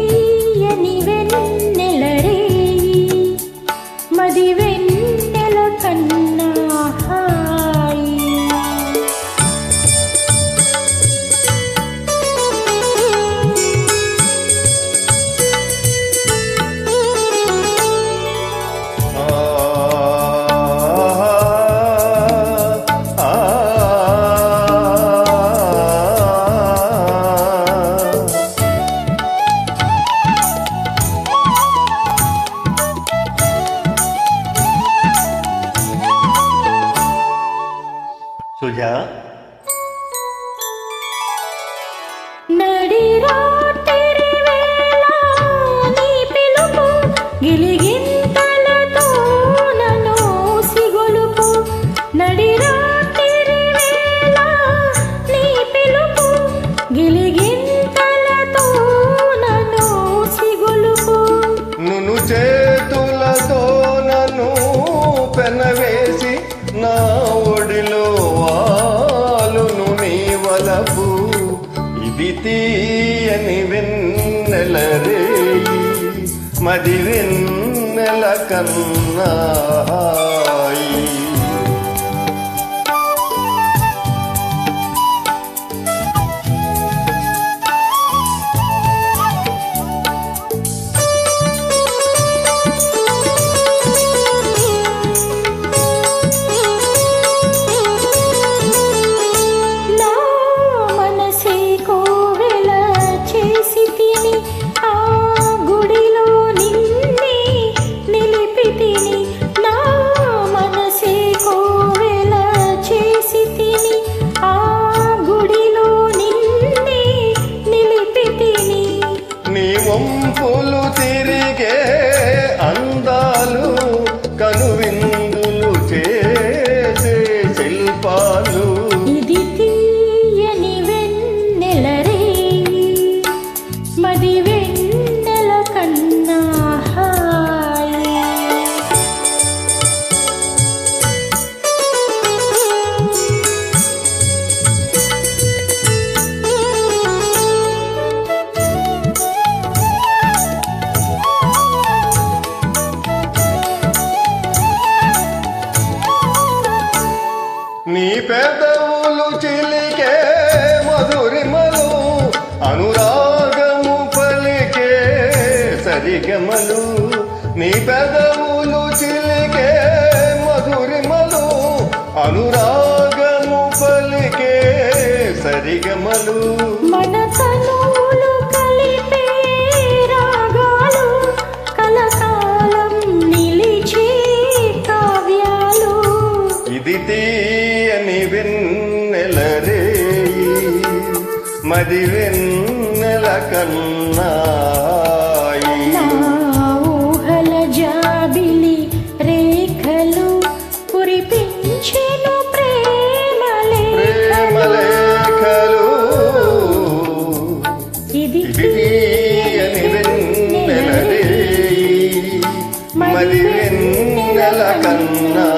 తీయని వెన్నెల రేయి మది వెన్నెల కన్నా హాయి సుజా నడి రాత్రి వేళ నీ పిలుపు గిలిగింతలతో నన్ను సిగొలుపు నడి రాత్రి వేళ నీ పిలుపు గిలిగింతలతో నన్ను సిగొలుపు నును చేతులతో నన్ను పెనవేసి నా ఒడిలో వాలును నీ వలపు ఇది తీయని వెన్నెల రేయి మది వెన్నెల కన్నా హాయి వంపులు తిరిగే అందాలు కనువిందులు చేసే శిల్పాలు ఇది తీయని వెన్నెల రేయి మది వెన్నెల కన్నా హాయి నీ పెదవులు చిలికే మధురిమలు అనురాగము పలికే సరిగమలు నీ పెదవులు చిలికే మధురిమలు అనురాగము పలికే సరిగమలు మన తనువులు కలిపే రాగాలు కలకాలం నిలిచే కావ్యాలు ఇది తీయని వెన్నెల రేయి మది వెన్నెల కన్నా హాయి. నా ఊహల జాబిలి రేఖలు కురిపించెను ప్రేమలేఖలు ఇది తీయని వెన్నెల రేయి మది వెన్నెల కన్నా